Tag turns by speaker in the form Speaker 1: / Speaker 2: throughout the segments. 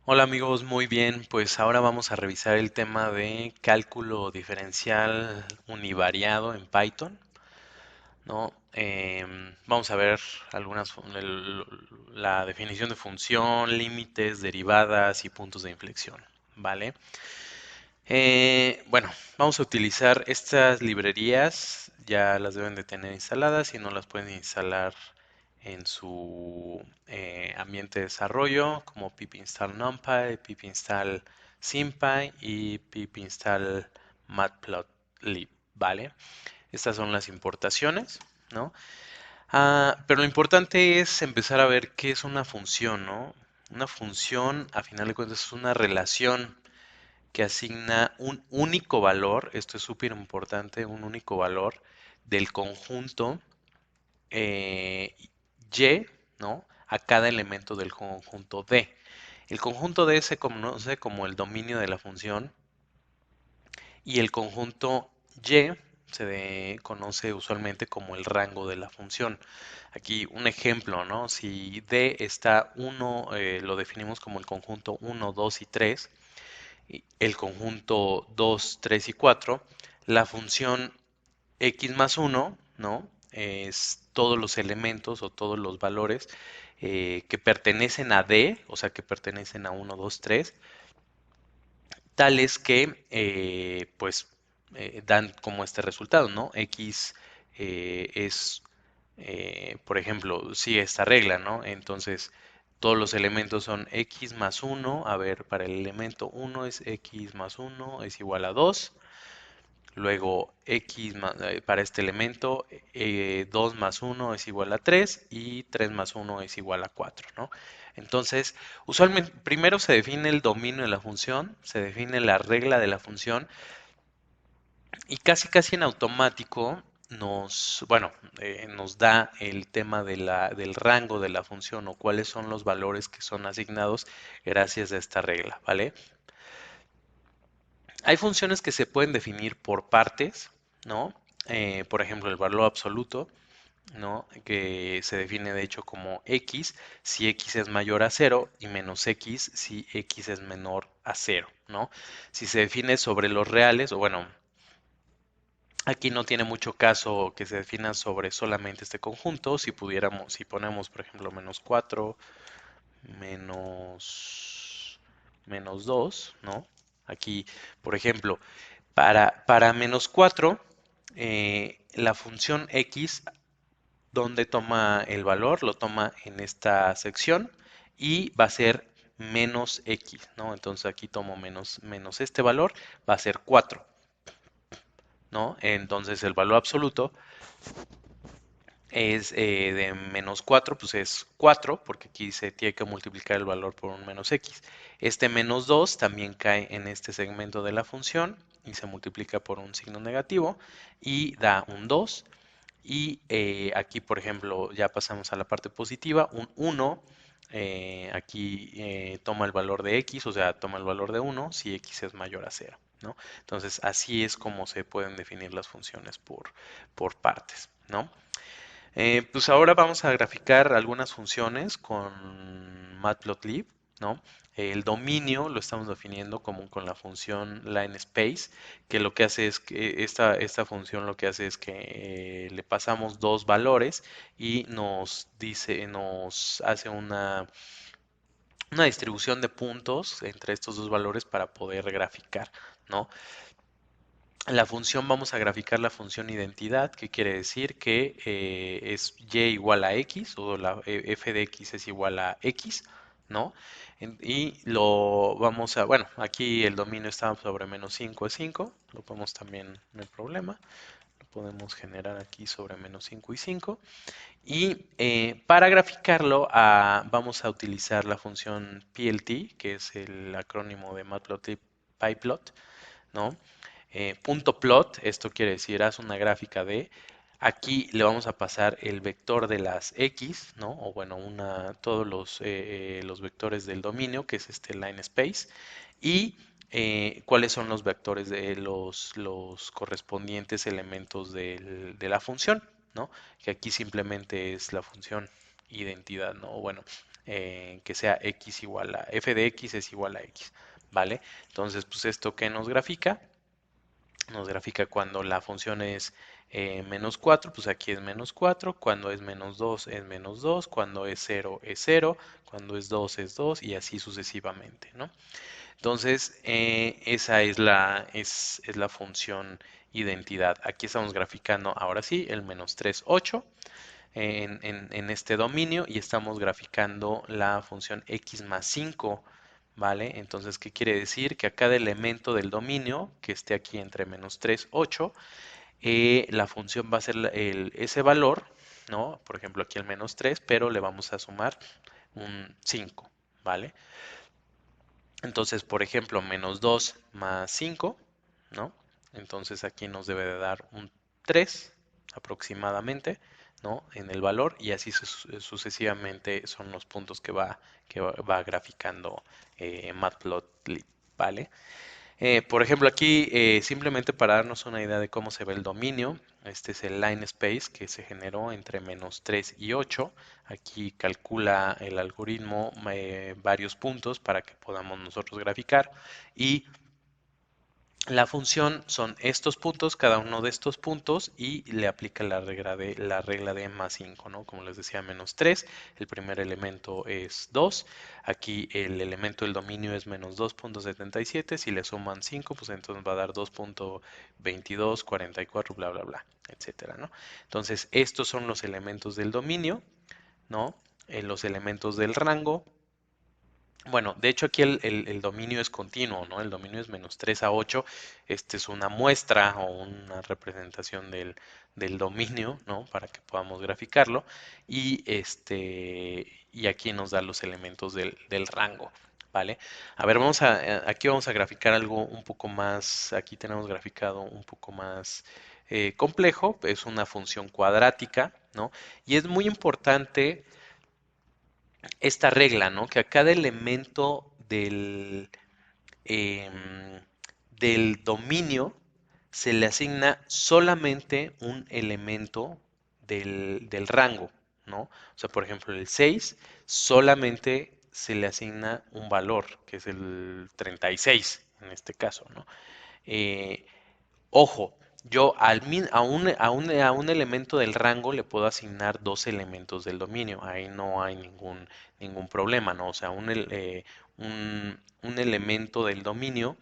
Speaker 1: Hola amigos, muy bien, pues ahora vamos a revisar el tema de cálculo diferencial univariado en Python, ¿no? Vamos a ver la definición de función, límites, derivadas y puntos de inflexión, ¿vale? Bueno, vamos a utilizar estas librerías, ya las deben de tener instaladas, si no las pueden instalar en su ambiente de desarrollo, como pip install numpy, pip install simpy y pip install matplotlib, ¿vale? Estas son las importaciones, ¿no? Pero lo importante es empezar a ver qué es una función, ¿no? Una función, a final de cuentas, es una relación que asigna un único valor, esto es súper importante, un único valor del conjunto eh, Y, ¿no? A cada elemento del conjunto D. El conjunto D se conoce como el dominio de la función y el conjunto Y conoce usualmente como el rango de la función. Aquí un ejemplo, ¿no? Si D está 1, lo definimos como el conjunto 1, 2 y 3, el conjunto 2, 3 y 4, la función x más 1, ¿no? Es todos los elementos o todos los valores que pertenecen a D, o sea, que pertenecen a 1, 2, 3, tales que, pues, dan como este resultado, ¿no? X es, por ejemplo, sigue esta regla, ¿no? Entonces, todos los elementos son x más 1. A ver, para el elemento 1 es x más 1 es igual a 2. Luego para este elemento 2 más 1 es igual a 3 y 3 más 1 es igual a 4, ¿no? Entonces, usualmente primero se define el dominio de la función, se define la regla de la función y casi en automático nos da el tema del rango de la función o cuáles son los valores que son asignados gracias a esta regla, ¿vale? Hay funciones que se pueden definir por partes, ¿no? Por ejemplo, el valor absoluto, ¿no? Que se define de hecho como x si x es mayor a cero y menos x si x es menor a cero, ¿no? Si se define sobre los reales, o bueno, aquí no tiene mucho caso que se defina sobre solamente este conjunto. Si pudiéramos, si ponemos, por ejemplo, menos 4 menos 2, ¿no? Aquí, por ejemplo, para menos 4, la función x, donde toma el valor, lo toma en esta sección y va a ser menos x, ¿no? Entonces aquí tomo menos este valor, va a ser 4, ¿no? Entonces el valor absoluto es de menos 4, pues es 4, porque aquí se tiene que multiplicar el valor por un menos x. Este menos 2 también cae en este segmento de la función y se multiplica por un signo negativo y da un 2. Y aquí, por ejemplo, ya pasamos a la parte positiva, un 1. Aquí toma el valor de x, o sea, toma el valor de 1 si x es mayor a 0, ¿no? Entonces, así es como se pueden definir las funciones por partes, ¿no? Pues ahora vamos a graficar algunas funciones con Matplotlib, ¿no? El dominio lo estamos definiendo como con la función lineSpace, que lo que hace es que esta función lo que hace es que le pasamos dos valores y nos hace una distribución de puntos entre estos dos valores para poder graficar, ¿no? La función, vamos a graficar la función identidad, que quiere decir que es y igual a x, o la f de x es igual a x, ¿no? Y lo vamos a, bueno, aquí el dominio está sobre menos 5 es 5, lo podemos también, no hay problema, lo podemos generar aquí sobre menos 5 y 5. Y para graficarlo vamos a utilizar la función PLT, que es el acrónimo de Matplotlib pyplot, ¿no? Punto plot, esto quiere decir haz una gráfica de, aquí le vamos a pasar el vector de las x, ¿no? O bueno, todos los vectores del dominio, que es este line space, y cuáles son los vectores de los correspondientes elementos de la función, ¿no? Que aquí simplemente es la función identidad, ¿no? Bueno, que sea x igual a, f de x es igual a x, ¿vale? Entonces, pues esto que nos grafica cuando la función es menos 4, pues aquí es menos 4, cuando es menos 2 es menos 2, cuando es 0 es 0, cuando es 2 y así sucesivamente, ¿no? Entonces, esa es la función identidad. Aquí estamos graficando ahora sí el menos 3, 8 en este dominio y estamos graficando la función x más 5, ¿vale? Entonces, ¿qué quiere decir? Que a cada elemento del dominio que esté aquí entre menos 3, 8, la función va a ser ese valor, ¿no? Por ejemplo, aquí el menos 3, pero le vamos a sumar un 5, ¿vale? Entonces, por ejemplo, menos 2 más 5, ¿no? Entonces aquí nos debe de dar un 3 aproximadamente, ¿no? En el valor y así sucesivamente son los puntos que va graficando Matplotlib, ¿vale? Por ejemplo, aquí simplemente para darnos una idea de cómo se ve el dominio, este es el line space que se generó entre menos 3 y 8. Aquí calcula el algoritmo varios puntos para que podamos nosotros graficar y la función son estos puntos, cada uno de estos puntos, y le aplica la regla de más 5, ¿no? Como les decía, menos 3, el primer elemento es 2, aquí el elemento del dominio es menos 2.77, si le suman 5, pues entonces va a dar 2.22, 44, bla, bla, bla, etcétera, ¿no? Entonces, estos son los elementos del dominio, ¿no? Los elementos del rango. Bueno, de hecho aquí el dominio es continuo, ¿no? El dominio es menos 3 a 8. Este es una muestra o una representación del dominio, ¿no? Para que podamos graficarlo. Y aquí nos da los elementos del rango, ¿vale? A ver, aquí vamos a graficar algo un poco más, aquí tenemos graficado un poco más complejo. Es una función cuadrática, ¿no? Y es muy importante esta regla, ¿no? Que a cada elemento em, del dominio se le asigna solamente un elemento del rango, ¿no? O sea, por ejemplo, el 6 solamente se le asigna un valor, que es el 36 en este caso, ¿no? Eh, Ojo, yo a un elemento del rango le puedo asignar dos elementos del dominio. Ahí no hay ningún problema, ¿no? O sea, un elemento del dominio,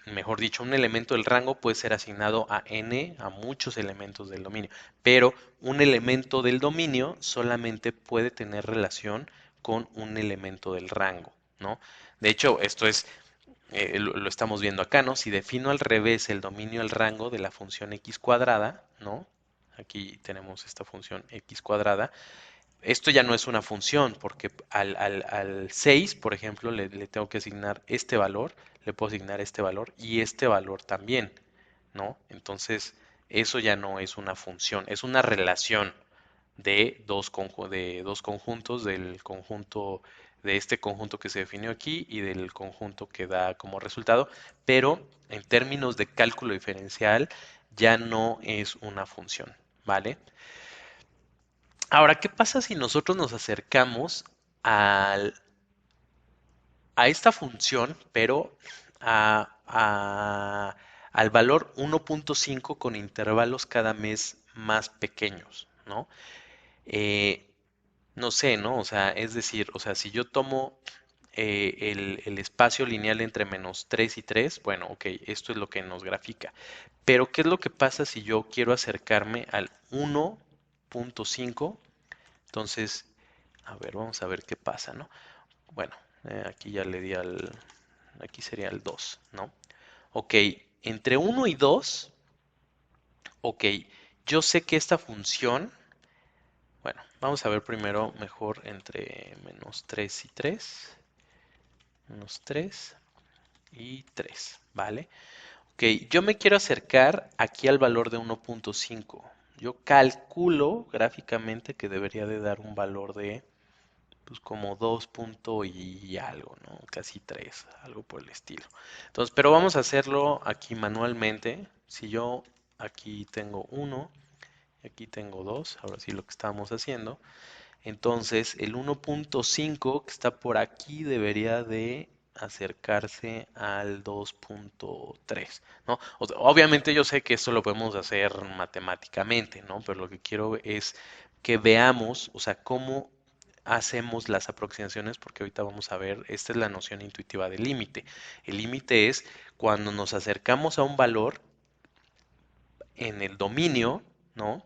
Speaker 1: mejor dicho, un elemento del rango puede ser asignado a muchos elementos del dominio. Pero un elemento del dominio solamente puede tener relación con un elemento del rango, ¿no? De hecho, esto es lo estamos viendo acá, ¿no? Si defino al revés el dominio, el rango de la función x cuadrada, ¿no? Aquí tenemos esta función x cuadrada. Esto ya no es una función, porque al 6, por ejemplo, le tengo que asignar este valor, le puedo asignar este valor y este valor también, ¿no? Entonces, eso ya no es una función, es una relación de dos conjuntos, del conjunto de este conjunto que se definió aquí y del conjunto que da como resultado, pero en términos de cálculo diferencial ya no es una función, ¿vale? Ahora, ¿qué pasa si nosotros nos acercamos al, a esta función, pero al valor 1.5 con intervalos cada mes más pequeños, ¿no? Eh, no sé, ¿no? O sea, es decir, o sea, si yo tomo el espacio lineal entre menos 3 y 3, bueno, ok, esto es lo que nos grafica. Pero, ¿qué es lo que pasa si yo quiero acercarme al 1.5? Entonces, a ver, vamos a ver qué pasa, ¿no? Bueno, aquí ya le di aquí sería el 2, ¿no? Ok, entre 1 y 2, ok, yo sé que esta función, bueno, vamos a ver primero mejor entre menos 3 y 3, menos 3 y 3, ¿vale? Ok, yo me quiero acercar aquí al valor de 1.5. Yo calculo gráficamente que debería de dar un valor de pues como 2 punto y algo, ¿no? Casi 3, algo por el estilo. Entonces, pero vamos a hacerlo aquí manualmente. Si yo aquí tengo 1, aquí tengo 2, ahora sí lo que estamos haciendo. Entonces el 1.5 que está por aquí debería de acercarse al 2.3, ¿no? Obviamente yo sé que esto lo podemos hacer matemáticamente, ¿no? Pero lo que quiero es que veamos, o sea, cómo hacemos las aproximaciones, porque ahorita vamos a ver, esta es la noción intuitiva del límite. El límite es cuando nos acercamos a un valor en el dominio, ¿no?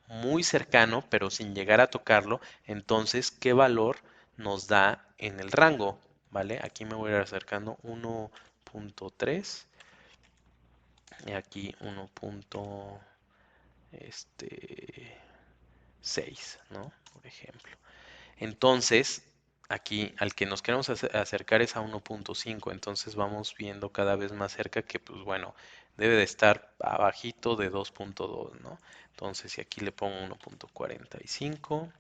Speaker 1: Muy cercano, pero sin llegar a tocarlo, entonces, ¿qué valor nos da en el rango? ¿Vale? Aquí me voy a ir acercando 1.3 y aquí 1.6, ¿no? Por ejemplo. Entonces, aquí al que nos queremos acercar es a 1.5, entonces vamos viendo cada vez más cerca que, pues bueno, debe de estar abajito de 2.2, ¿no? Entonces, si aquí le pongo 1.45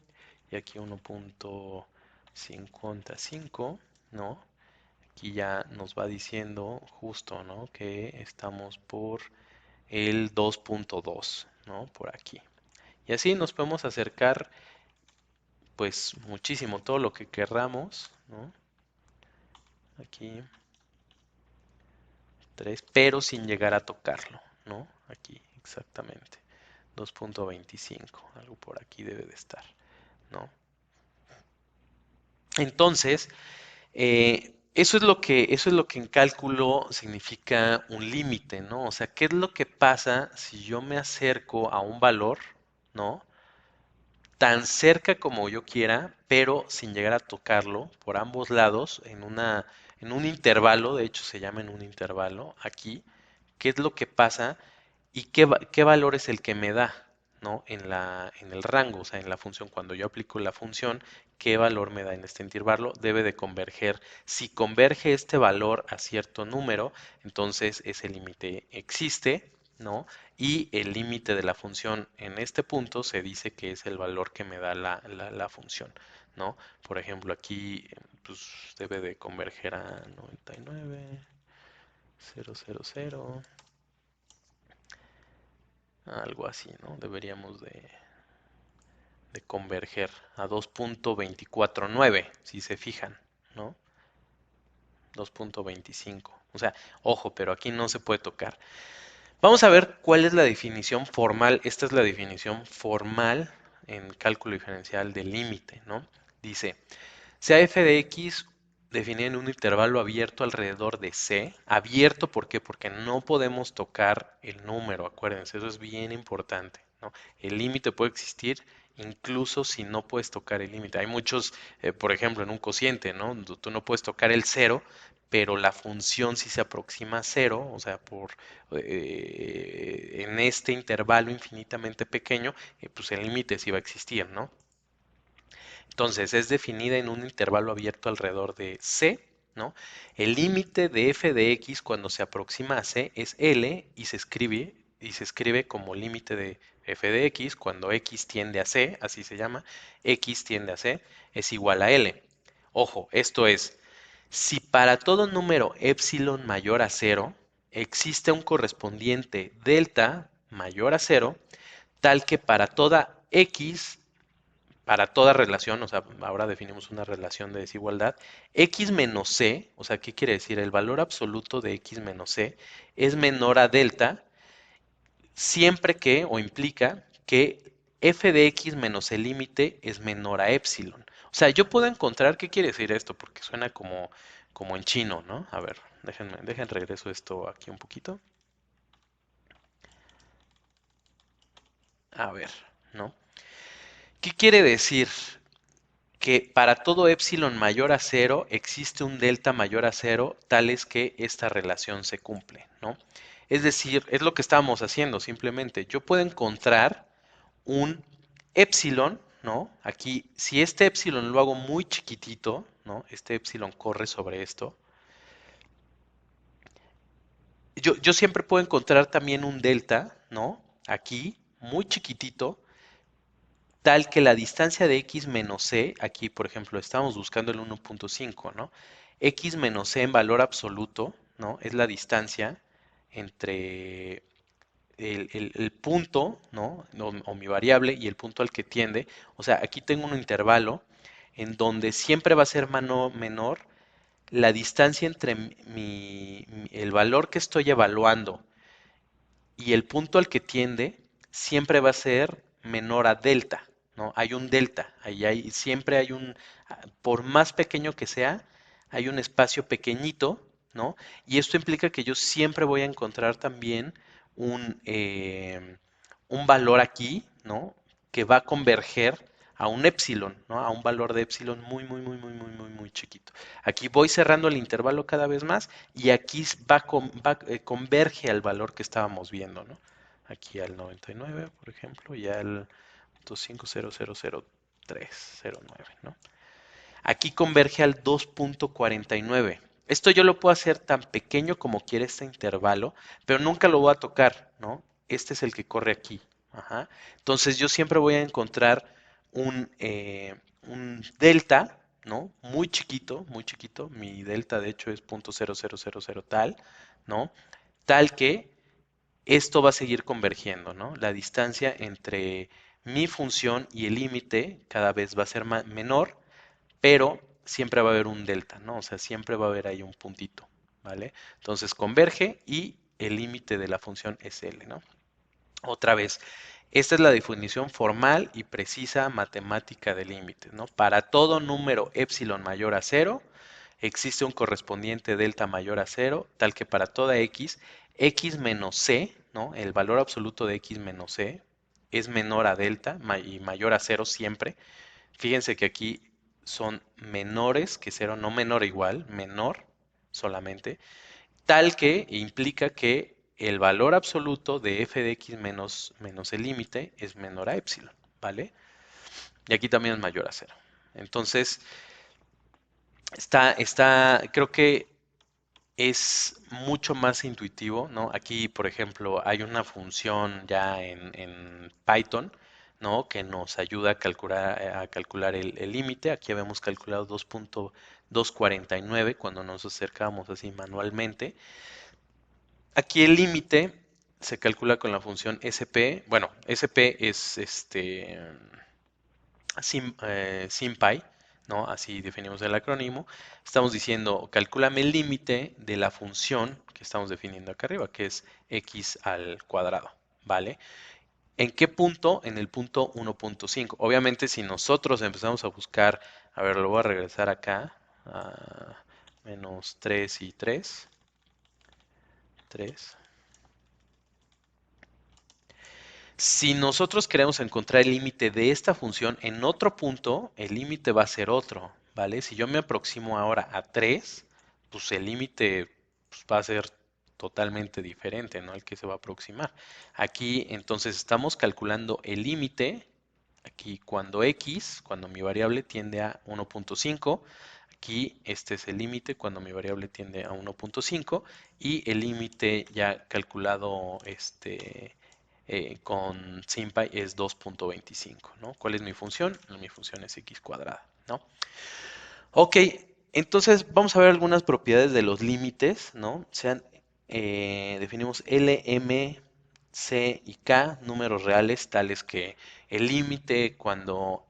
Speaker 1: y aquí 1.55, ¿no? Aquí ya nos va diciendo justo, ¿no? Que estamos por el 2.2, ¿no? Por aquí. Y así nos podemos acercar pues muchísimo, todo lo que querramos, ¿no? Aquí 3, pero sin llegar a tocarlo, ¿no? Aquí, exactamente. 2.25, algo por aquí debe de estar, ¿no? Entonces, eso es lo que en cálculo significa un límite, ¿no? O sea, ¿qué es lo que pasa si yo me acerco a un valor, ¿no? Tan cerca como yo quiera, pero sin llegar a tocarlo por ambos lados en un intervalo, de hecho se llama en un intervalo aquí, qué es lo que pasa y qué valor es el que me da, ¿no? En el rango, o sea, en la función, cuando yo aplico la función, qué valor me da en este intervalo, debe de converger. Si converge este valor a cierto número, entonces ese límite existe, ¿no? Y el límite de la función en este punto se dice que es el valor que me da la función, ¿no? Por ejemplo, aquí pues, debe de converger a 99,000, algo así, ¿no? Deberíamos de converger a 2.249, si se fijan, ¿no? 2.25. O sea, ojo, pero aquí no se puede tocar. Vamos a ver cuál es la definición formal. Esta es la definición formal en cálculo diferencial del límite, ¿no? Dice, sea f de x definida en un intervalo abierto alrededor de c. Abierto, ¿por qué? Porque no podemos tocar el número, acuérdense, eso es bien importante, ¿no? El límite puede existir incluso si no puedes tocar el límite. Hay muchos, por ejemplo, en un cociente, ¿no? Tú no puedes tocar el cero, pero la función si se aproxima a cero, o sea, en este intervalo infinitamente pequeño, pues el límite sí va a existir, ¿no? Entonces, es definida en un intervalo abierto alrededor de C, ¿no? El límite de f de x cuando se aproxima a C es L y se escribe como límite de f de x cuando x tiende a C, así se llama, x tiende a C, es igual a L. Ojo, esto es, si para todo número epsilon mayor a cero existe un correspondiente delta mayor a cero, tal que para toda relación, o sea, ahora definimos una relación de desigualdad, x menos c, o sea, ¿qué quiere decir? El valor absoluto de x menos c es menor a delta siempre que, o implica, que f de x menos el límite es menor a epsilon. O sea, yo puedo encontrar, ¿qué quiere decir esto? Porque suena como en chino, ¿no? A ver, dejen regreso esto aquí un poquito. A ver, ¿no? ¿Qué quiere decir? Que para todo epsilon mayor a cero existe un delta mayor a cero, tales que esta relación se cumple, ¿no? Es decir, es lo que estábamos haciendo simplemente. Yo puedo encontrar un epsilon, ¿no? Aquí, si este epsilon lo hago muy chiquitito, ¿no? Este epsilon corre sobre esto. Yo siempre puedo encontrar también un delta, ¿no? Aquí, muy chiquitito, tal que la distancia de x menos c, aquí por ejemplo estamos buscando el 1.5, ¿no? X menos c en valor absoluto, ¿no? Es la distancia entre el punto, ¿no? O mi variable y el punto al que tiende. O sea, aquí tengo un intervalo en donde siempre va a ser menor la distancia entre el valor que estoy evaluando y el punto al que tiende siempre va a ser menor a delta, ¿no? Hay un delta, siempre hay por más pequeño que sea, hay un espacio pequeñito, ¿no? Y esto implica que yo siempre voy a encontrar también un, eh, un valor aquí, ¿no? Que va a converger a un épsilon, ¿no? A un valor de épsilon muy chiquito. Aquí voy cerrando el intervalo cada vez más y aquí converge al valor que estábamos viendo, ¿no? Aquí al 99, por ejemplo, y al 250000309, ¿no? Aquí converge al 2.49. Esto yo lo puedo hacer tan pequeño como quiera este intervalo, pero nunca lo voy a tocar, ¿no? Este es el que corre aquí. Ajá. Entonces yo siempre voy a encontrar un delta, ¿no? Muy chiquito. Mi delta de hecho es 0.0000 tal, ¿no? Tal que esto va a seguir convergiendo, ¿no? La distancia entre mi función y el límite cada vez va a ser menor, pero siempre va a haber un delta, ¿no? O sea, siempre va a haber ahí un puntito, ¿vale? Entonces converge y el límite de la función es L, ¿no? Otra vez, esta es la definición formal y precisa matemática de límites, ¿no? Para todo número epsilon mayor a cero, existe un correspondiente delta mayor a cero, tal que para toda x menos c, ¿no? El valor absoluto de x menos c es menor a delta y mayor a cero siempre. Fíjense que aquí son menores que cero, no menor igual, menor solamente, tal que implica que el valor absoluto de f de x menos el límite es menor a épsilon, ¿vale? Y aquí también es mayor a cero. Entonces, creo que es mucho más intuitivo, ¿no? Aquí, por ejemplo, hay una función ya en Python, ¿no? Que nos ayuda a calcular el límite. Aquí habíamos calculado 2.249 cuando nos acercábamos así manualmente. Aquí el límite se calcula con la función SP. Bueno, SP es SymPy, ¿no? Así definimos el acrónimo. Estamos diciendo, calcúlame el límite de la función que estamos definiendo acá arriba, que es x al cuadrado, ¿vale? ¿En qué punto? En el punto 1.5. Obviamente, si nosotros empezamos a buscar, a ver, lo voy a regresar acá, a menos 3 y 3, 3. Si nosotros queremos encontrar el límite de esta función en otro punto, el límite va a ser otro, ¿vale? Si yo me aproximo ahora a 3, pues el límite pues, va a ser totalmente diferente, ¿no? Al que se va a aproximar. Aquí entonces estamos calculando el límite, aquí cuando mi variable tiende a 1.5, aquí este es el límite cuando mi variable tiende a 1.5 y el límite ya calculado con SymPy es 2.25, ¿no? ¿Cuál es mi función? Mi función es x cuadrada, ¿no? Ok, entonces vamos a ver algunas propiedades de los límites, ¿no? Definimos L, M, C y K, números reales, tales que el límite cuando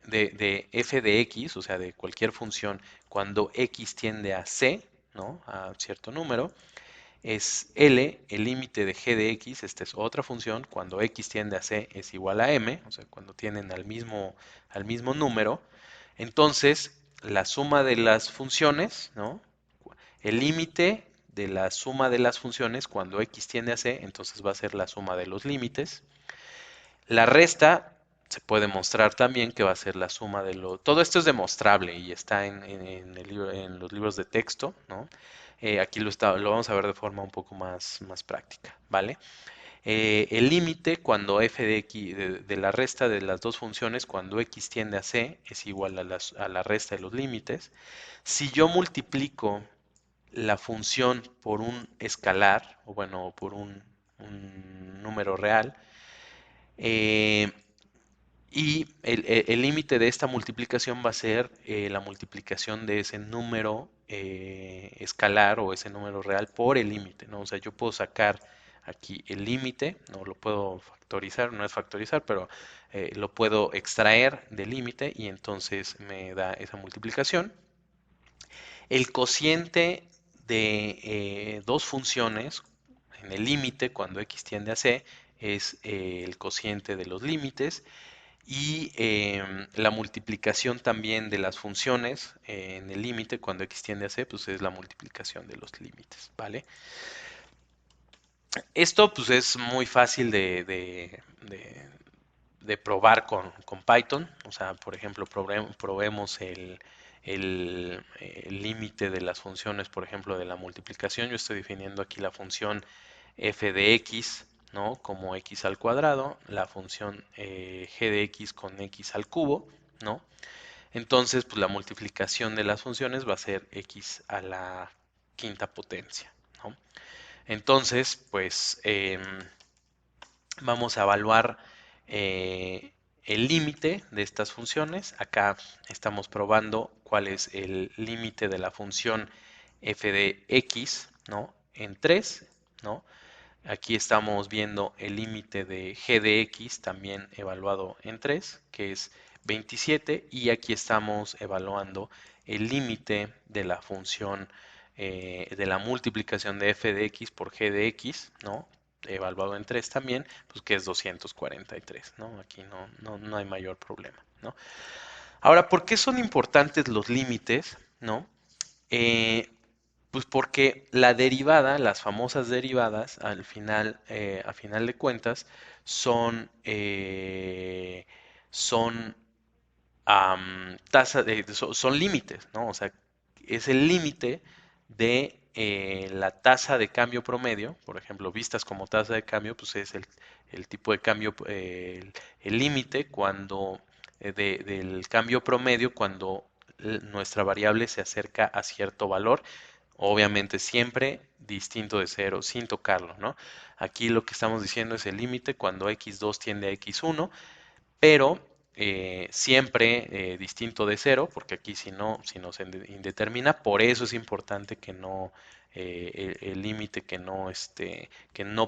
Speaker 1: de f de x, o sea, de cualquier función, cuando x tiende a c, ¿no? A cierto número, es L, el límite de g de x, esta es otra función, cuando x tiende a c es igual a m, o sea, cuando tienden al mismo número, entonces la suma de las funciones, ¿no? El límite de la suma de las funciones cuando x tiende a c, entonces va a ser la suma de los límites. La resta se puede mostrar también que va a ser la suma de lo... Todo esto es demostrable y está en los libros de texto, ¿no? Aquí lo vamos a ver de forma un poco más práctica, ¿vale? El límite cuando f de x, de la resta de las dos funciones, cuando x tiende a c, es igual a la resta de los límites. Si yo multiplico la función por un escalar, o bueno, por un número real, eh, y el límite de esta multiplicación va a ser la multiplicación de ese número escalar o ese número real por el límite, ¿no? O sea, yo puedo sacar aquí el límite, no lo puedo factorizar, no es factorizar, pero lo puedo extraer del límite y entonces me da esa multiplicación. El cociente de dos funciones en el límite cuando x tiende a c es el cociente de los límites y la multiplicación también de las funciones en el límite cuando x tiende a c pues es la multiplicación de los límites, ¿vale? Esto pues es muy fácil de probar con Python. O sea, por ejemplo, probemos el límite de las funciones, por ejemplo, de la multiplicación. Yo estoy definiendo aquí la función f de x, ¿no? Como x al cuadrado, la función g de x con x al cubo, ¿no? Entonces, pues la multiplicación de las funciones va a ser x a la quinta potencia, ¿no? Entonces, pues vamos a evaluar el límite de estas funciones. Acá estamos probando cuál es el límite de la función f de x, ¿no? En 3, ¿no? Aquí estamos viendo el límite de g de x también evaluado en 3, que es 27, y aquí estamos evaluando el límite de la función de la multiplicación de f de x por g de x, ¿no? Evaluado en 3 también, pues que es 243, ¿no? Aquí no hay mayor problema, ¿no? Ahora, ¿por qué son importantes los límites, ¿no? Eh, pues porque la derivada, las famosas derivadas, a final de cuentas, son son límites, ¿no? O sea, es el límite de la tasa de cambio promedio, por ejemplo, vistas como tasa de cambio, pues es el tipo de cambio, el límite cuando del cambio promedio cuando nuestra variable se acerca a cierto valor, obviamente siempre distinto de cero, sin tocarlo, ¿no? Aquí lo que estamos diciendo es el límite cuando x2 tiende a x1, pero siempre distinto de cero, porque aquí si no se indetermina, por eso es importante que no, el límite que no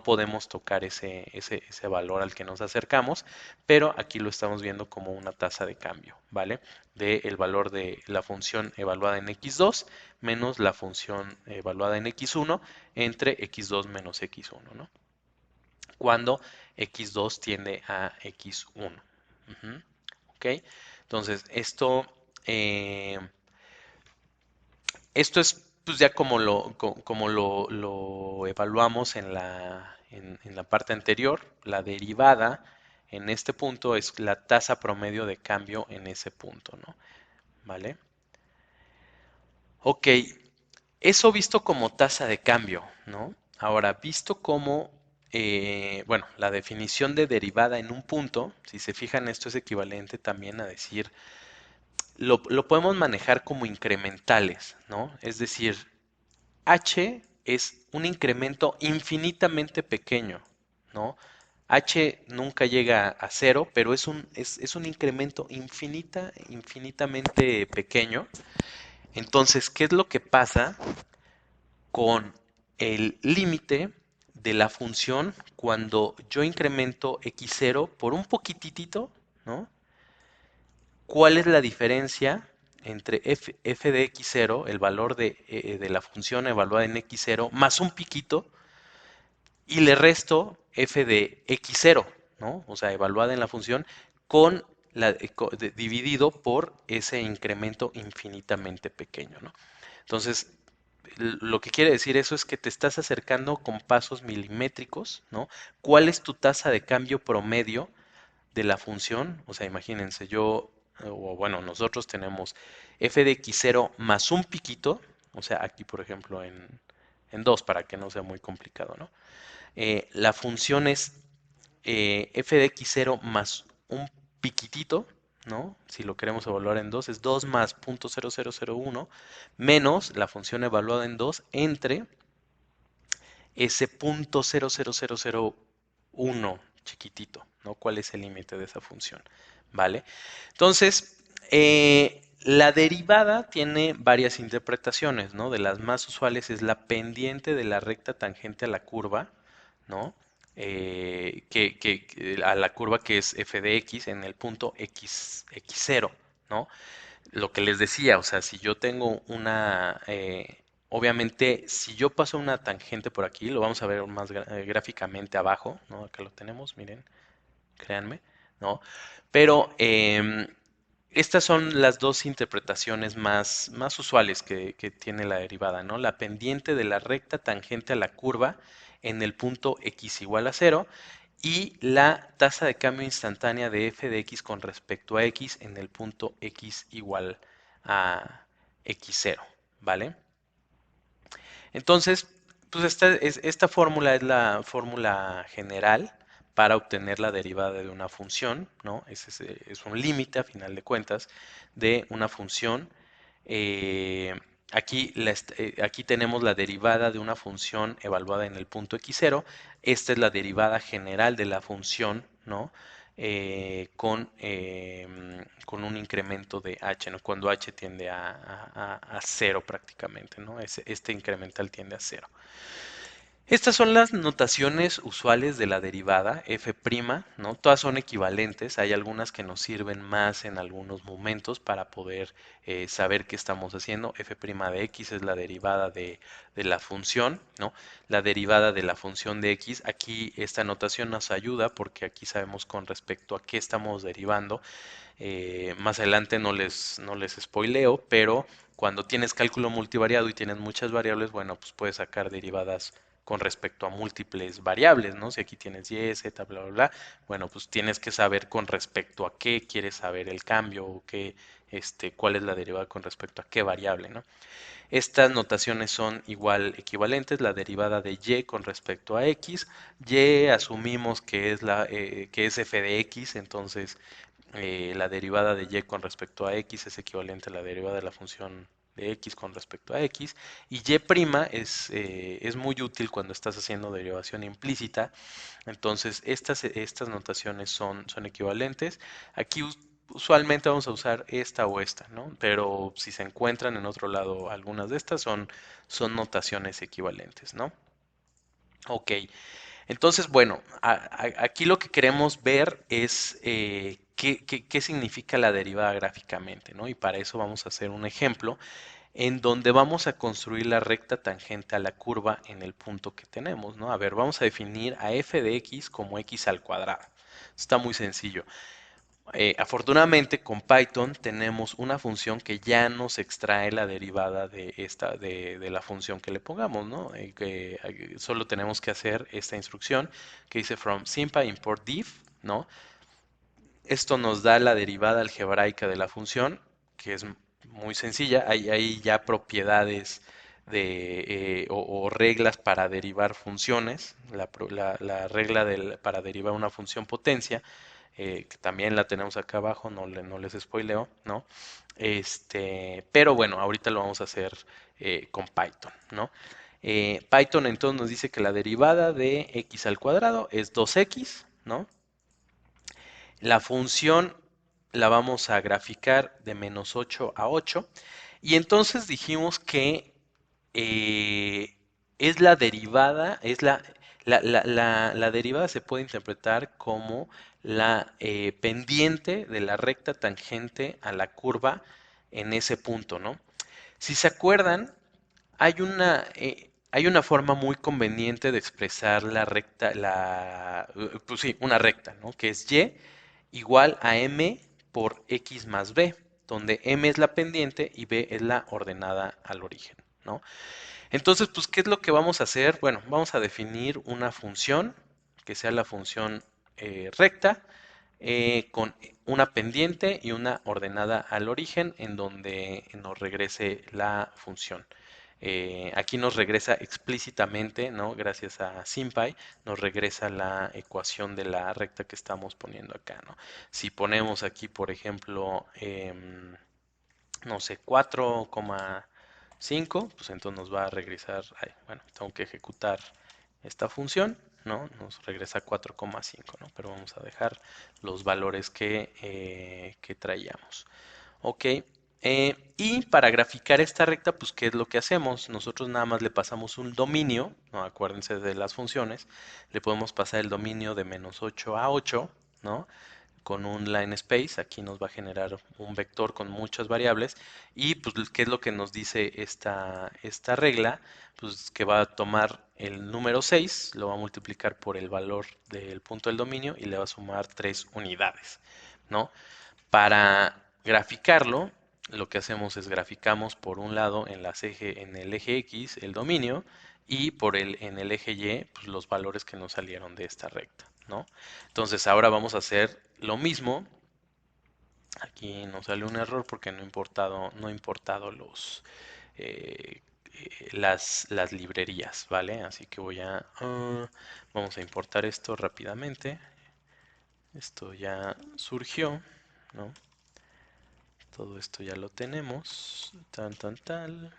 Speaker 1: podemos tocar ese valor al que nos acercamos, pero aquí lo estamos viendo como una tasa de cambio, ¿vale? Del valor de la función evaluada en x2 menos la función evaluada en x1 entre x2 menos x1, ¿no? Cuando x2 tiende a x1. Ujú. ¿Ok? Entonces, eh, esto es pues ya como lo evaluamos en la parte anterior. La derivada en este punto es la tasa promedio de cambio en ese punto, ¿no? ¿Vale? Ok, eso visto como tasa de cambio, ¿no? Ahora, visto como, bueno, la definición de derivada en un punto, si se fijan, esto es equivalente también a decir lo podemos manejar como incrementales, ¿no? Es decir, h es un incremento infinitamente pequeño, ¿no? H nunca llega a cero, pero es un incremento infinitamente pequeño. Entonces, ¿qué es lo que pasa con el límite de la función cuando yo incremento x0 por un poquitito, ¿no? ¿Cuál es la diferencia entre f de x0, el valor de la función evaluada en x0, más un piquito, y le resto f de x0, ¿no? O sea, evaluada en la función, con dividido por ese incremento infinitamente pequeño, ¿no? Entonces, lo que quiere decir eso es que te estás acercando con pasos milimétricos, ¿no? ¿Cuál es tu tasa de cambio promedio de la función? O sea, imagínense, o bueno, nosotros tenemos f de x0 más un piquito, o sea, aquí por ejemplo en 2 para que no sea muy complicado, ¿no? La función es f de x0 más un piquitito, ¿no? Si lo queremos evaluar en 2 es 2 más 0.0001 menos la función evaluada en 2 entre ese 0.00001 chiquitito, ¿no? ¿Cuál es el límite de esa función? ¿Vale? Entonces, la derivada tiene varias interpretaciones, ¿no? De las más usuales es la pendiente de la recta tangente a la curva, ¿no? A la curva que es f de x en el punto x0, ¿no? Lo que les decía, o sea, si yo tengo obviamente, si yo paso una tangente por aquí, lo vamos a ver más gráficamente abajo, ¿no? Acá lo tenemos, miren, créanme, ¿no? Pero estas son las dos interpretaciones más usuales que tiene la derivada, ¿no? La pendiente de la recta tangente a la curva en el punto x igual a cero y la tasa de cambio instantánea de f de x con respecto a x en el punto x igual a x0, ¿vale? Entonces, pues esta fórmula es la fórmula general para obtener la derivada de una función, ¿no? Es un límite, a final de cuentas, de una función. Eh, aquí tenemos la derivada de una función evaluada en el punto x0. Esta es la derivada general de la función, ¿no? Con un incremento de h, ¿no? Cuando h tiende a cero prácticamente, ¿no? Este incremental tiende a cero. Estas son las notaciones usuales de la derivada f', ¿no? Todas son equivalentes, hay algunas que nos sirven más en algunos momentos para poder saber qué estamos haciendo. F' de x es la derivada de la función, ¿no? La derivada de la función de x, aquí esta notación nos ayuda porque aquí sabemos con respecto a qué estamos derivando. Más adelante no les spoileo, pero cuando tienes cálculo multivariado y tienes muchas variables, bueno, pues puedes sacar derivadas con respecto a múltiples variables, ¿no? Si aquí tienes y, z, bla, bla, bla, bueno, pues tienes que saber con respecto a qué quieres saber el cambio o cuál es la derivada con respecto a qué variable, ¿no? Estas notaciones son equivalentes, la derivada de y con respecto a x, y asumimos que es f de x, entonces la derivada de y con respecto a x es equivalente a la derivada de la función de x con respecto a x, y es muy útil cuando estás haciendo derivación implícita. Entonces estas notaciones son equivalentes. Aquí usualmente vamos a usar esta o esta, ¿no? Pero si se encuentran en otro lado algunas de estas son notaciones equivalentes, ¿no? Ok, entonces, bueno, aquí lo que queremos ver es qué significa la derivada gráficamente, ¿no? Y para eso vamos a hacer un ejemplo en donde vamos a construir la recta tangente a la curva en el punto que tenemos, ¿no? A ver, vamos a definir a f de x como x al cuadrado. Está muy sencillo. Afortunadamente con Python tenemos una función que ya nos extrae la derivada de la función que le pongamos, ¿no? Solo tenemos que hacer esta instrucción que dice from SymPy import div, ¿no? Esto nos da la derivada algebraica de la función, que es muy sencilla. Hay ya propiedades o reglas para derivar funciones. La regla para derivar una función potencia, que también la tenemos acá abajo, no les spoileo, ¿no? Pero bueno, ahorita lo vamos a hacer con Python, ¿no? Python entonces nos dice que la derivada de x al cuadrado es 2x, ¿no? La función la vamos a graficar de menos 8 a 8 y entonces dijimos que es la derivada, la derivada se puede interpretar como la pendiente de la recta tangente a la curva en ese punto, ¿no? Si se acuerdan, hay una forma muy conveniente de expresar la recta, pues sí, una recta, ¿no? Que es y igual a m por x más b, donde m es la pendiente y b es la ordenada al origen, ¿no? Entonces, pues, ¿qué es lo que vamos a hacer? Bueno, vamos a definir una función que sea la función recta con una pendiente y una ordenada al origen en donde nos regrese la función. Aquí nos regresa explícitamente, ¿no? Gracias a SymPy, nos regresa la ecuación de la recta que estamos poniendo acá, ¿no? Si ponemos aquí, por ejemplo, no sé, 4,5, pues entonces nos va a regresar, bueno, tengo que ejecutar esta función, ¿no? Nos regresa 4,5, ¿no? Pero vamos a dejar los valores que traíamos. Ok, Y para graficar esta recta, pues, ¿qué es lo que hacemos? Nosotros nada más le pasamos un dominio, ¿no? Acuérdense de las funciones, le podemos pasar el dominio de -8 a 8, ¿no? Con un line space, aquí nos va a generar un vector con muchas variables y pues qué es lo que nos dice esta regla, pues que va a tomar el número 6, lo va a multiplicar por el valor del punto del dominio y le va a sumar 3 unidades, ¿no? Para graficarlo, lo que hacemos es graficamos por un lado en el eje X el dominio y en el eje Y pues, los valores que nos salieron de esta recta, ¿no? Entonces ahora vamos a hacer lo mismo. Aquí nos sale un error porque no he importado eh, las librerías, ¿vale? Así que vamos a importar esto rápidamente. Esto ya surgió, ¿no? Todo esto ya lo tenemos. Tan, tan, tal.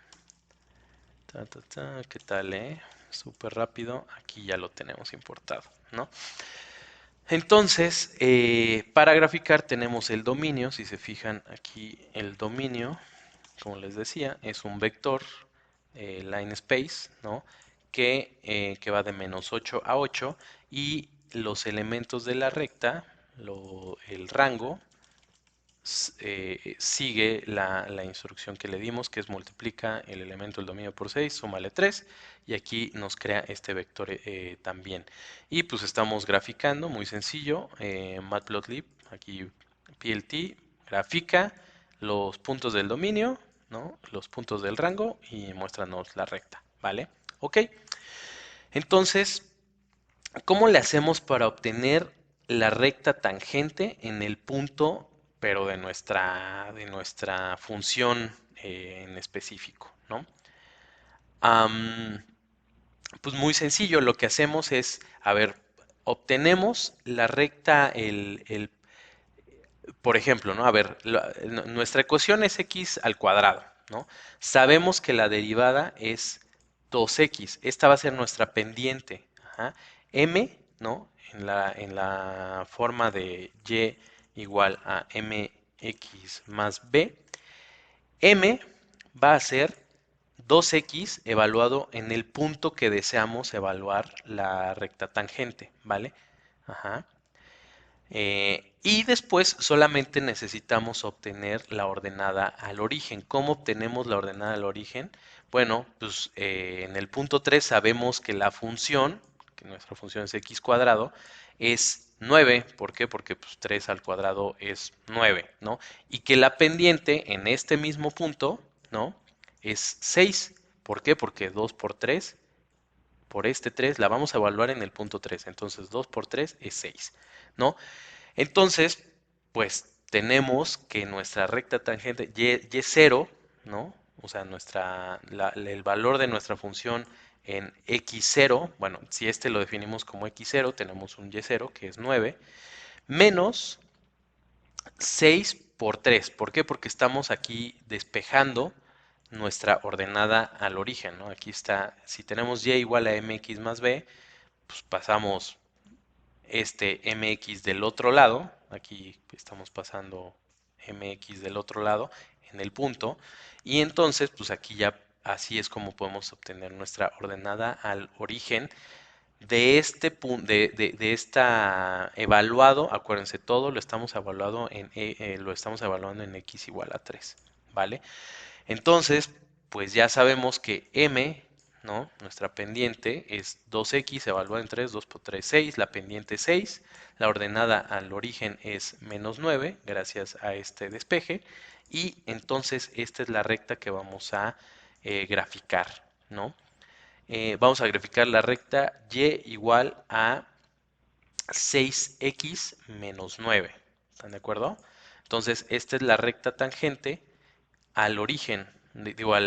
Speaker 1: Ta, ta, ta. ¿Qué tal, Súper rápido. Aquí ya lo tenemos importado, ¿no? Entonces, para graficar tenemos el dominio. Si se fijan aquí, el dominio, como les decía, es un vector line space, ¿no? Que va de -8 a 8 y los elementos de la recta, el rango, sigue la instrucción que le dimos, que es multiplica el elemento del dominio por 6, súmale 3, y aquí nos crea este vector también. Y pues estamos graficando, muy sencillo, matplotlib, aquí plt, grafica los puntos del dominio, ¿no? Los puntos del rango y muéstranos la recta, ¿vale? Ok, entonces, ¿cómo le hacemos para obtener la recta tangente en el punto, pero de nuestra función en específico, ¿no? Am, pues muy sencillo, lo que hacemos es, a ver, obtenemos la recta, por ejemplo, ¿no? A ver, nuestra ecuación es x al cuadrado, ¿no? Sabemos que la derivada es 2x. Esta va a ser nuestra pendiente. Ajá. M, ¿no? En la forma de y igual a mx más b. M va a ser 2x evaluado en el punto que deseamos evaluar la recta tangente, ¿vale? Ajá. Y después solamente necesitamos obtener la ordenada al origen. ¿Cómo obtenemos la ordenada al origen? Bueno, pues en el punto 3 sabemos que la función, que nuestra función es x cuadrado, es 9. ¿Por qué? Porque pues, 3 al cuadrado es 9, ¿no? Y que la pendiente en este mismo punto, ¿no? Es 6. ¿Por qué? Porque 2 por 3 por este 3 la vamos a evaluar en el punto 3. Entonces 2 por 3 es 6, ¿no? Entonces, pues tenemos que nuestra recta tangente y0, ¿no? O sea, el valor de nuestra función en x0, bueno, si este lo definimos como x0, tenemos un y0 que es 9, menos 6 por 3. ¿Por qué? Porque estamos aquí despejando nuestra ordenada al origen, ¿no? Aquí está, si tenemos y igual a mx más b, pues pasamos este mx del otro lado, aquí estamos pasando mx del otro lado en el punto, y entonces pues aquí ya así es como podemos obtener nuestra ordenada al origen de este punto, de esta evaluado, acuérdense, todo lo estamos evaluando en x igual a 3, ¿vale? Entonces, pues ya sabemos que m, ¿no? Nuestra pendiente es 2x evaluada en 3, 2 por 3, 6, la pendiente 6, la ordenada al origen es -9, gracias a este despeje, y entonces esta es la recta que vamos a graficar, ¿no? Vamos a graficar la recta y igual a 6x menos 9, ¿están de acuerdo? Entonces, esta es la recta tangente al origen, digo, es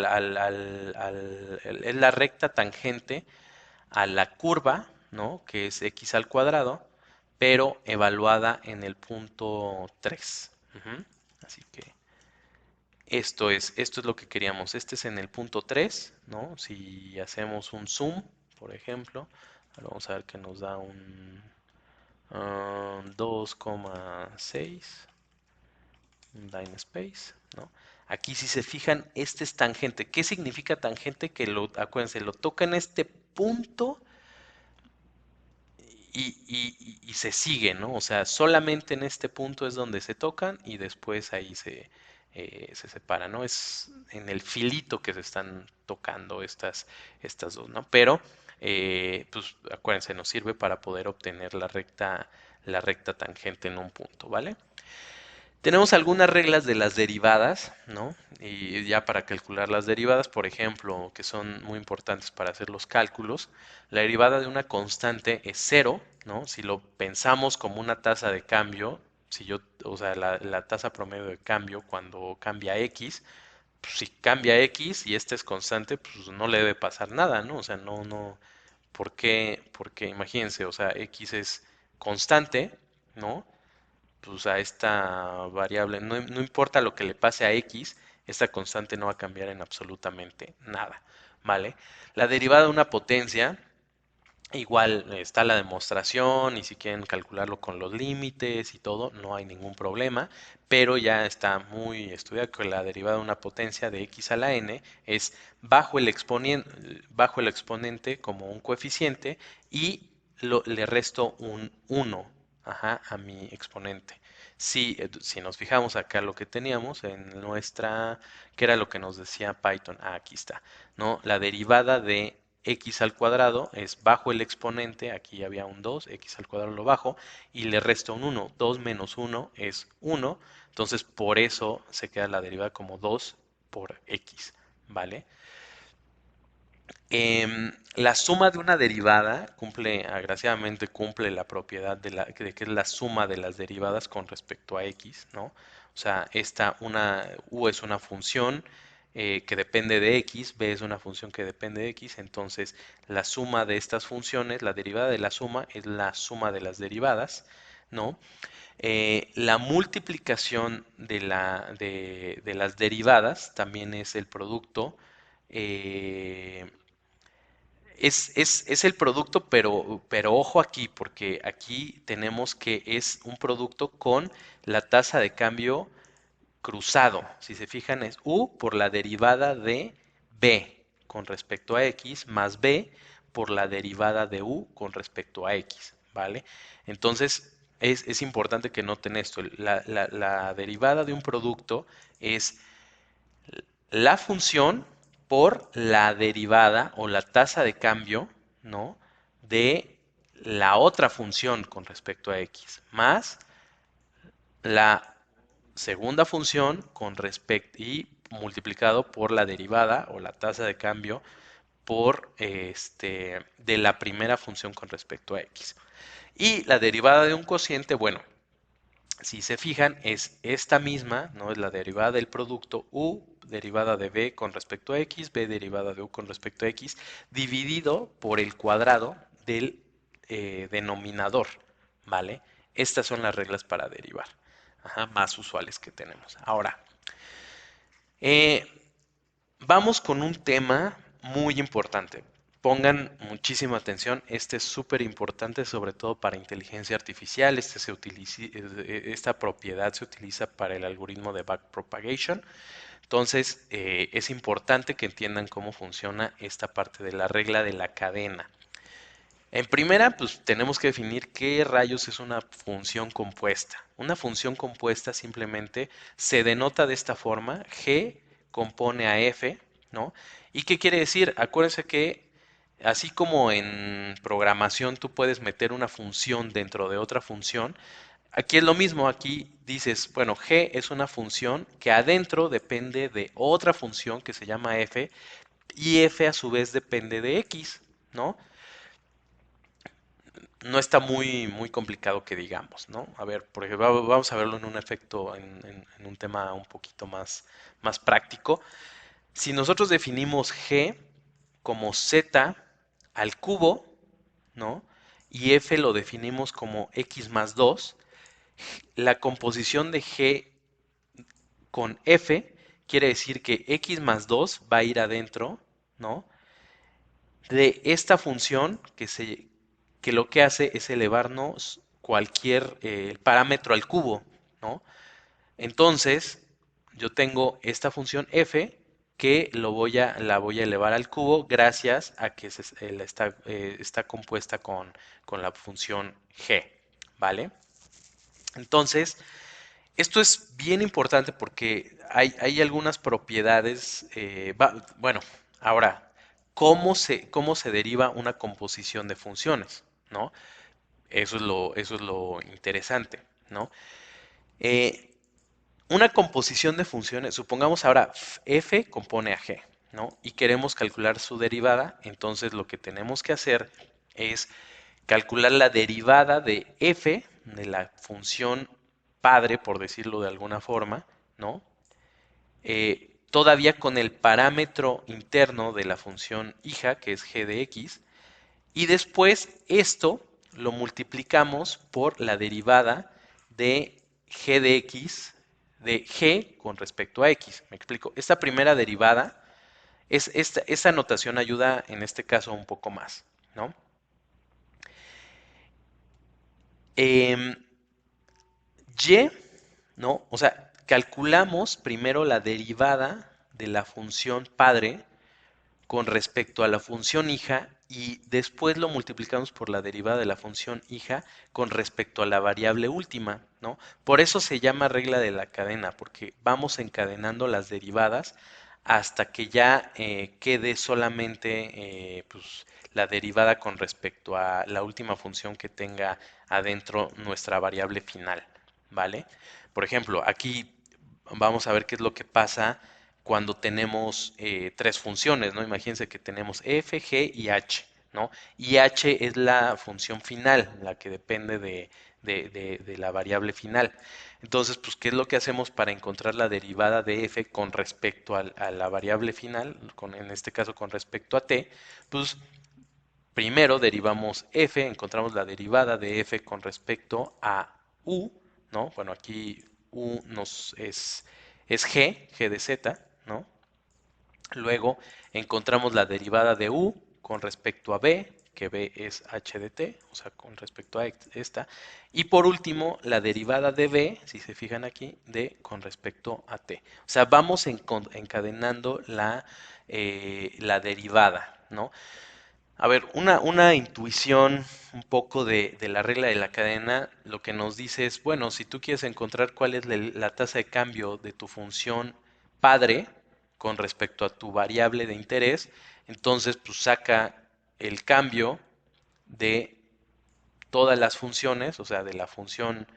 Speaker 1: la recta tangente a la curva, ¿no? Que es x al cuadrado, pero evaluada en el punto 3. Ujú. Así que esto es lo que queríamos. Este es en el punto 3, ¿no? Si hacemos un zoom, por ejemplo, ahora vamos a ver que nos da un 2,6 line space, ¿no? Aquí si se fijan, este es tangente. ¿Qué significa tangente? Que acuérdense, lo toca en este punto y se sigue, ¿no? O sea, solamente en este punto es donde se tocan y después ahí se separan, ¿no? Es en el filito que se están tocando estas dos, ¿no? Pero, pues acuérdense, nos sirve para poder obtener la recta tangente en un punto, ¿vale? Tenemos algunas reglas de las derivadas, ¿no? Y ya para calcular las derivadas, por ejemplo, que son muy importantes para hacer los cálculos, la derivada de una constante es cero, ¿no? Si lo pensamos como una tasa de cambio, si yo, o sea, la tasa promedio de cambio cuando cambia x, pues si cambia x y esta es constante, pues no le debe pasar nada, ¿no? O sea, no, ¿por qué? Porque imagínense, o sea, x es constante, ¿no? Pues a esta variable, no importa lo que le pase a x, esta constante no va a cambiar en absolutamente nada, ¿vale? La derivada de una potencia, igual está la demostración y si quieren calcularlo con los límites y todo, no hay ningún problema, pero ya está muy estudiado que la derivada de una potencia de x a la n es bajo el exponente como un coeficiente y le resto un 1, ajá, a mi exponente. Si nos fijamos acá lo que teníamos en nuestra, que era lo que nos decía Python, aquí está, ¿no? La derivada de x al cuadrado es bajo el exponente, aquí había un 2, x al cuadrado lo bajo, y le resto un 1, 2 menos 1 es 1, entonces por eso se queda la derivada como 2 por x, ¿vale? La suma de una derivada agraciadamente cumple la propiedad de que es la suma de las derivadas con respecto a x, ¿no? O sea, u es una función que depende de x, b es una función que depende de x, entonces la suma de estas funciones, la derivada de la suma es la suma de las derivadas, ¿no? La multiplicación de las derivadas también es el producto. eh, es el producto, pero ojo aquí, porque aquí tenemos que es un producto con la tasa de cambio cruzado. Si se fijan, es u por la derivada de b con respecto a x más b por la derivada de u con respecto a x, ¿vale? Entonces, es importante que noten esto. La derivada de un producto es la función por la derivada o la tasa de cambio, ¿no? De la otra función con respecto a x, más la segunda función con respecto y multiplicado por la derivada o la tasa de cambio por de la primera función con respecto a x. Y la derivada de un cociente, bueno, si se fijan, es esta misma, ¿no? Es la derivada del producto u derivada de b con respecto a x, b derivada de u con respecto a x, dividido por el cuadrado del denominador, ¿vale? Estas son las reglas para derivar, ajá, más usuales que tenemos. Ahora, eh, vamos con un tema muy importante. Pongan muchísima atención, este es súper importante, sobre todo para inteligencia artificial. Esta propiedad se utiliza para el algoritmo de backpropagation. Entonces, es importante que entiendan cómo funciona esta parte de la regla de la cadena. En primera, pues tenemos que definir qué rayos es una función compuesta. Una función compuesta simplemente se denota de esta forma: g compone a f, ¿no? ¿Y qué quiere decir? Acuérdense que así como en programación tú puedes meter una función dentro de otra función, aquí es lo mismo. Aquí dices, bueno, g es una función que adentro depende de otra función que se llama f y f a su vez depende de x, ¿no? No está muy complicado que digamos, ¿no? A ver, por ejemplo, vamos a verlo en un efecto, en un tema un poquito más práctico. Si nosotros definimos g como z al cubo, ¿no? Y f lo definimos como x más 2, la composición de g con f quiere decir que x más 2 va a ir adentro, ¿no? De esta función que lo que hace es elevarnos cualquier parámetro al cubo, ¿no? Entonces, yo tengo esta función f que la voy a elevar al cubo gracias a que está compuesta con la función g, ¿vale? Entonces, esto es bien importante porque hay algunas propiedades, bueno, ahora, cómo se deriva una composición de funciones, ¿no? Eso es lo interesante, ¿no? Eh, una composición de funciones, supongamos ahora f compone a g, ¿no? Y queremos calcular su derivada, entonces lo que tenemos que hacer es calcular la derivada de f, de la función padre, por decirlo de alguna forma, ¿no? Todavía con el parámetro interno de la función hija, que es g de x, y después esto lo multiplicamos por la derivada de g de x, de g con respecto a x. ¿Me explico? Esta primera derivada, esta notación ayuda en este caso un poco más, ¿no? Em, y, ¿no? O sea, calculamos primero la derivada de la función padre con respecto a la función hija y después lo multiplicamos por la derivada de la función hija con respecto a la variable última, ¿no? Por eso se llama regla de la cadena, porque vamos encadenando las derivadas hasta que ya quede solamente pues, la derivada con respecto a la última función que tenga adentro nuestra variable final, ¿vale? Por ejemplo, aquí vamos a ver qué es lo que pasa cuando tenemos tres funciones, ¿no? Imagínense que tenemos f, g y h, ¿no? Y h es la función final, la que depende de la variable final. Entonces, pues, ¿qué es lo que hacemos para encontrar la derivada de f con respecto a la variable final, en este caso con respecto a t? Pues primero derivamos f, encontramos la derivada de f con respecto a u, ¿no? Bueno, aquí u es g de z, ¿no? Luego encontramos la derivada de u con respecto a b, que b es h de t, o sea, con respecto a esta. Y por último, la derivada de b, si se fijan aquí, de con respecto a t. O sea, vamos encadenando la derivada, ¿no? A ver, una intuición un poco de la regla de la cadena, lo que nos dice es, bueno, si tú quieres encontrar cuál es la tasa de cambio de tu función padre con respecto a tu variable de interés, entonces pues saca el cambio de todas las funciones, o sea, de la función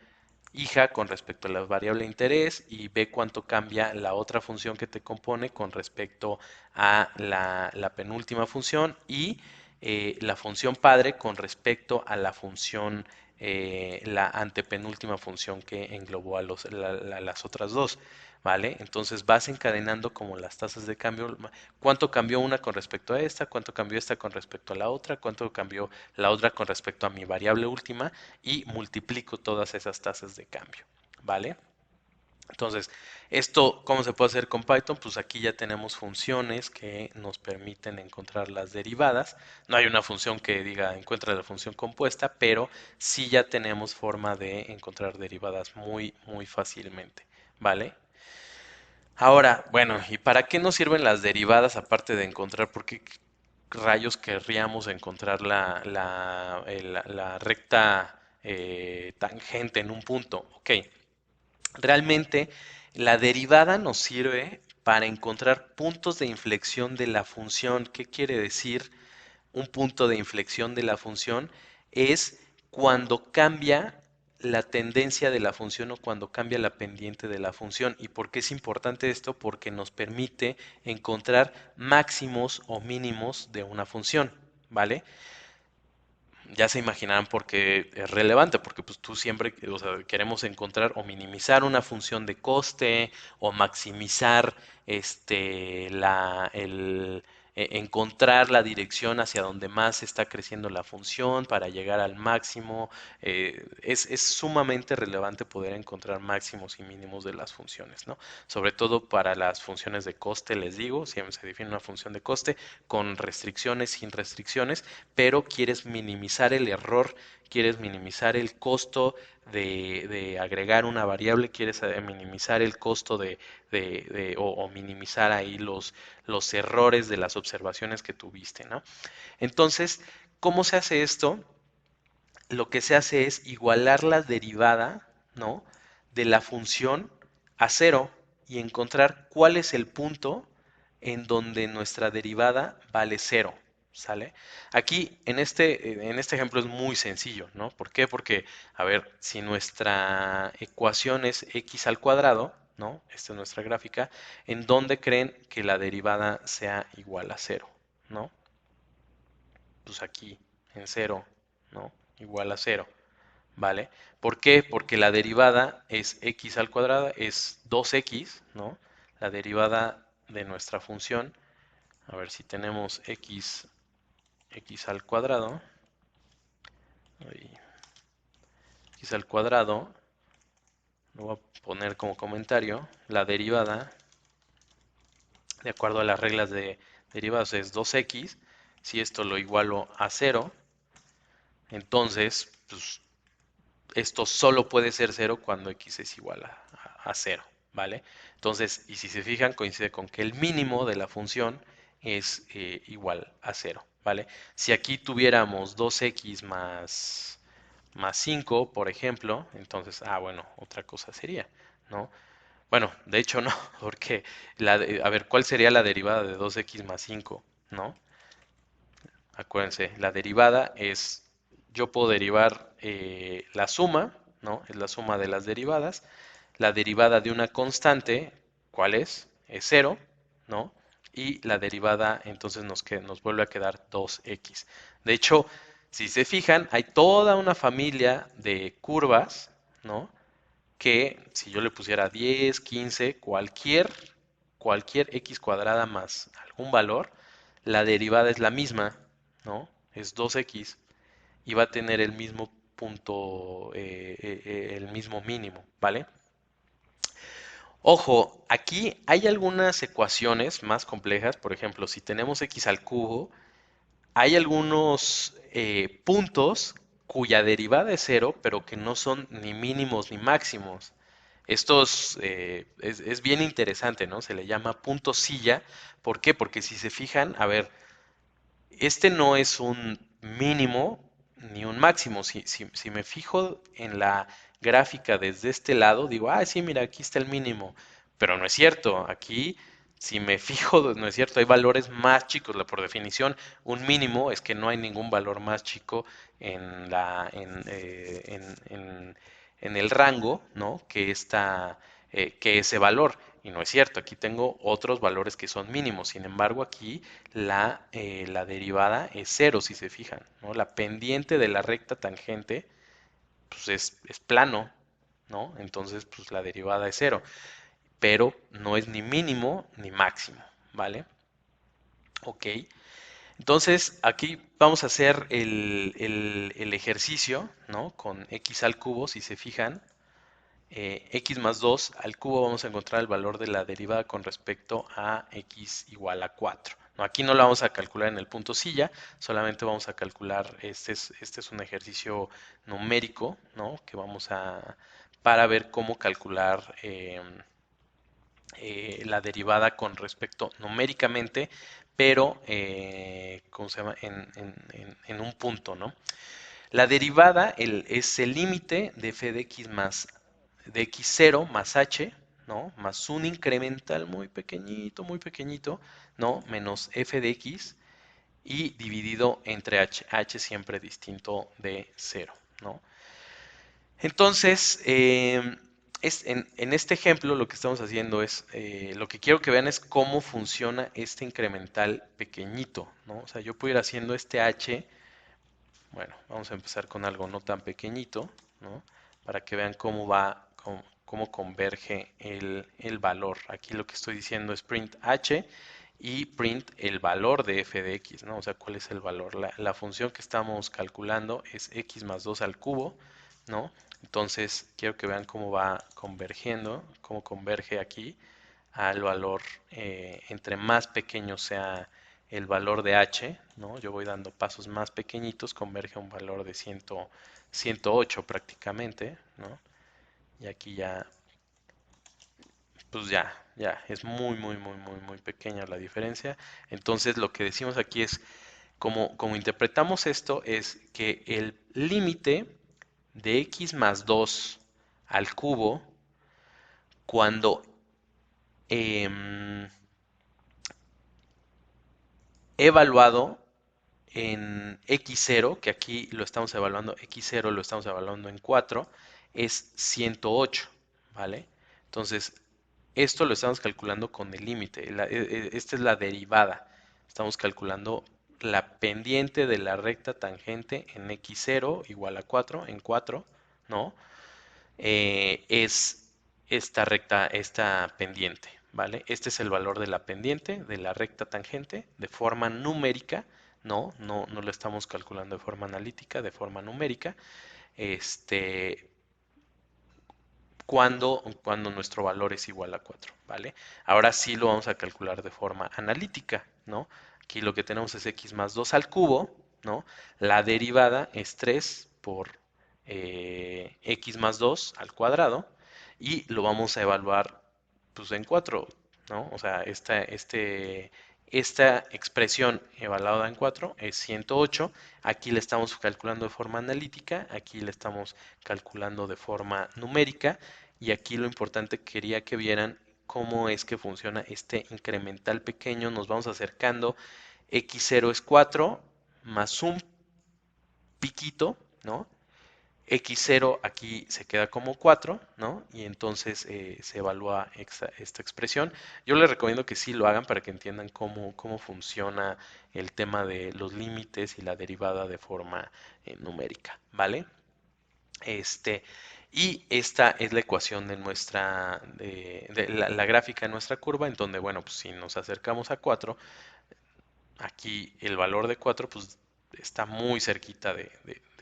Speaker 1: hija con respecto a la variable de interés y ve cuánto cambia la otra función que te compone con respecto a la penúltima función y la función padre con respecto a la función, la antepenúltima función que englobó a las otras dos. ¿Vale? Entonces vas encadenando como las tasas de cambio, cuánto cambió una con respecto a esta, cuánto cambió esta con respecto a la otra, cuánto cambió la otra con respecto a mi variable última y multiplico todas esas tasas de cambio, ¿vale? Entonces, esto, ¿cómo se puede hacer con Python? Pues aquí ya tenemos funciones que nos permiten encontrar las derivadas. No hay una función que diga encuentra la función compuesta, pero sí ya tenemos forma de encontrar derivadas muy fácilmente, ¿vale? Ahora, bueno, ¿y para qué nos sirven las derivadas aparte de encontrar? ¿Por qué rayos querríamos encontrar la recta tangente en un punto? Ok, realmente la derivada nos sirve para encontrar puntos de inflexión de la función. ¿Qué quiere decir un punto de inflexión de la función? Es cuando cambia la tendencia de la función o cuando cambia la pendiente de la función. ¿Y por qué es importante esto? Porque nos permite encontrar máximos o mínimos de una función, ¿vale? Ya se imaginarán por qué es relevante, porque pues tú siempre, o sea, queremos encontrar o minimizar una función de coste o maximizar encontrar la dirección hacia donde más está creciendo la función para llegar al máximo. Es sumamente relevante poder encontrar máximos y mínimos de las funciones, ¿no? Sobre todo para las funciones de coste, les digo, siempre se define una función de coste con restricciones, sin restricciones, pero quieres minimizar el error, quieres minimizar el costo de agregar una variable, quieres minimizar el costo o minimizar ahí los errores de las observaciones que tuviste, ¿no? Entonces, ¿cómo se hace esto? Lo que se hace es igualar la derivada, ¿no?, de la función a cero y encontrar cuál es el punto en donde nuestra derivada vale cero, ¿sale? Aquí, en este ejemplo es muy sencillo, ¿no? ¿Por qué? Porque, a ver, si nuestra ecuación es x al cuadrado, ¿no? Esta es nuestra gráfica, ¿en dónde creen que la derivada sea igual a cero, ¿no? Pues aquí, en cero, ¿no? Igual a cero, ¿vale? ¿Por qué? Porque la derivada es x al cuadrado, es 2x, ¿no? La derivada de nuestra función, a ver si tenemos x al cuadrado, x al cuadrado, lo voy a poner como comentario, la derivada, de acuerdo a las reglas de derivadas, es 2x, si esto lo igualo a cero, entonces, pues esto solo puede ser cero cuando x es igual a 0, ¿vale? Entonces, y si se fijan, coincide con que el mínimo de la función es igual a 0, ¿vale? Si aquí tuviéramos 2x más 5, por ejemplo, entonces, bueno, otra cosa sería, ¿no? Bueno, de hecho no, porque, a ver, ¿cuál sería la derivada de 2x más 5? ¿No? Acuérdense, la derivada es, yo puedo derivar la suma, ¿no? Es la suma de las derivadas. La derivada de una constante, ¿cuál es? Es cero, ¿no? Y la derivada entonces nos vuelve a quedar 2x. De hecho, si se fijan, hay toda una familia de curvas, ¿no? Que si yo le pusiera 10, 15, cualquier x cuadrada más algún valor, la derivada es la misma, ¿no? Es 2x y va a tener el mismo punto, el mismo mínimo, ¿vale? Ojo, aquí hay algunas ecuaciones más complejas, por ejemplo, si tenemos x al cubo, hay algunos puntos cuya derivada es cero, pero que no son ni mínimos ni máximos. Estos es bien interesante, ¿no? Se le llama punto silla. ¿Por qué? Porque si se fijan, a ver, este no es un mínimo ni un máximo. Si me fijo en la gráfica desde este lado, digo, sí, mira, aquí está el mínimo. Pero no es cierto. Aquí, si me fijo, no es cierto. Hay valores más chicos. Por definición, un mínimo es que no hay ningún valor más chico en el rango, ¿no? Que ese valor. Y no es cierto, aquí tengo otros valores que son mínimos. Sin embargo, aquí la derivada es cero, si se fijan, ¿no? La pendiente de la recta tangente, pues es plano, ¿no? Entonces, pues la derivada es cero. Pero no es ni mínimo ni máximo, ¿vale? Ok. Entonces, aquí vamos a hacer el ejercicio, ¿no? Con x al cubo, si se fijan, x más 2 al cubo vamos a encontrar el valor de la derivada con respecto a x igual a 4. No, aquí no lo vamos a calcular en el punto silla, solamente vamos a calcular, este es un ejercicio numérico, ¿no? Que para ver cómo calcular la derivada con respecto numéricamente, pero ¿cómo se llama? En un punto, ¿no? La derivada es el límite de f de x de x0 más h, ¿no? Más un incremental muy pequeñito, ¿no? Menos f de x y dividido entre h siempre distinto de 0, ¿no? Entonces, en este ejemplo lo que estamos haciendo es, lo que quiero que vean es cómo funciona este incremental pequeñito, ¿no? O sea, yo puedo ir haciendo este h. Bueno, vamos a empezar con algo no tan pequeñito, ¿no? Para que vean cómo converge el valor. Aquí lo que estoy diciendo es print h y print el valor de f de x, ¿no? O sea, cuál es el valor. La función que estamos calculando es x más 2 al cubo, ¿no? Entonces, quiero que vean cómo va convergiendo, cómo converge aquí al valor, entre más pequeño sea el valor de h, ¿no? Yo voy dando pasos más pequeñitos, converge a un valor de 108 prácticamente, ¿no? Y aquí ya, pues ya, es muy pequeña la diferencia. Entonces lo que decimos aquí es, como interpretamos esto, es que el límite de x más 2 al cubo, cuando em, evaluado en x0, que aquí lo estamos evaluando, x0 lo estamos evaluando en 4, es 108, ¿vale? Entonces, esto lo estamos calculando con el límite. Esta es la derivada. Estamos calculando la pendiente de la recta tangente en x0 igual a 4, en 4, ¿no? Es esta recta, esta pendiente, ¿vale? Este es el valor de la pendiente de la recta tangente de forma numérica, no lo estamos calculando de forma analítica, de forma numérica, este, cuando nuestro valor es igual a 4, ¿vale? Ahora sí lo vamos a calcular de forma analítica, ¿no? Aquí lo que tenemos es x más 2 al cubo, ¿no? La derivada es 3 por x más 2 al cuadrado y lo vamos a evaluar pues en 4, ¿no? O sea, esta expresión evaluada en 4 es 108. Aquí le estamos calculando de forma analítica, aquí le estamos calculando de forma numérica y aquí lo importante quería que vieran cómo es que funciona este incremental pequeño. Nos vamos acercando, x0 es 4 más un piquito, ¿no? X0 aquí se queda como 4, ¿no? Y entonces se evalúa esta expresión. Yo les recomiendo que sí lo hagan para que entiendan cómo funciona el tema de los límites y la derivada de forma numérica, ¿vale? Este, y esta es la ecuación de la gráfica de nuestra curva, en donde, bueno, pues si nos acercamos a 4, aquí el valor de 4 pues está muy cerquita de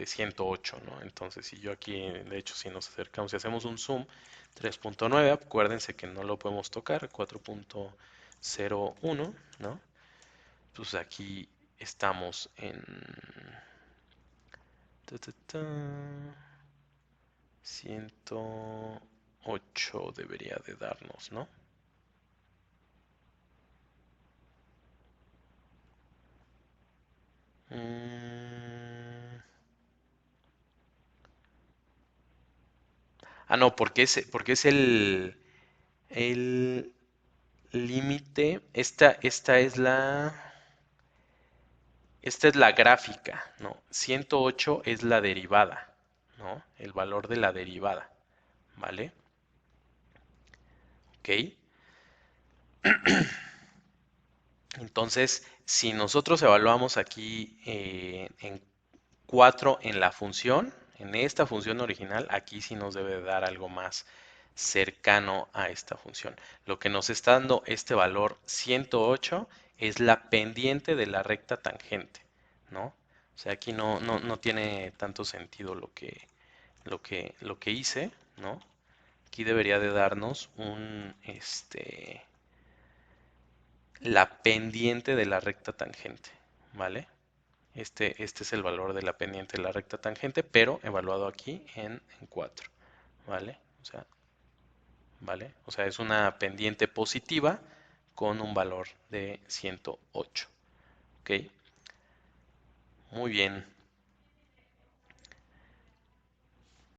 Speaker 1: 108, ¿no? Entonces, si yo aquí, de hecho, si nos acercamos, si hacemos un zoom, 3.9, acuérdense que no lo podemos tocar, 4.01, ¿no? Pues aquí estamos en... ta, ta, ta, 108 debería de darnos, ¿no? Mm, no, porque es el límite. Esta es la gráfica, ¿no? 108 es la derivada, ¿no? El valor de la derivada, ¿vale? ¿Ok? Entonces, si nosotros evaluamos aquí en 4 en la función, en esta función original, aquí sí nos debe dar algo más cercano a esta función. Lo que nos está dando este valor 108 es la pendiente de la recta tangente, ¿no? O sea, aquí no tiene tanto sentido lo que hice, ¿no? Aquí debería de darnos la pendiente de la recta tangente, ¿vale? Este es el valor de la pendiente de la recta tangente, pero evaluado aquí en 4, ¿vale? ¿vale? O sea, es una pendiente positiva con un valor de 108, ¿ok? Muy bien.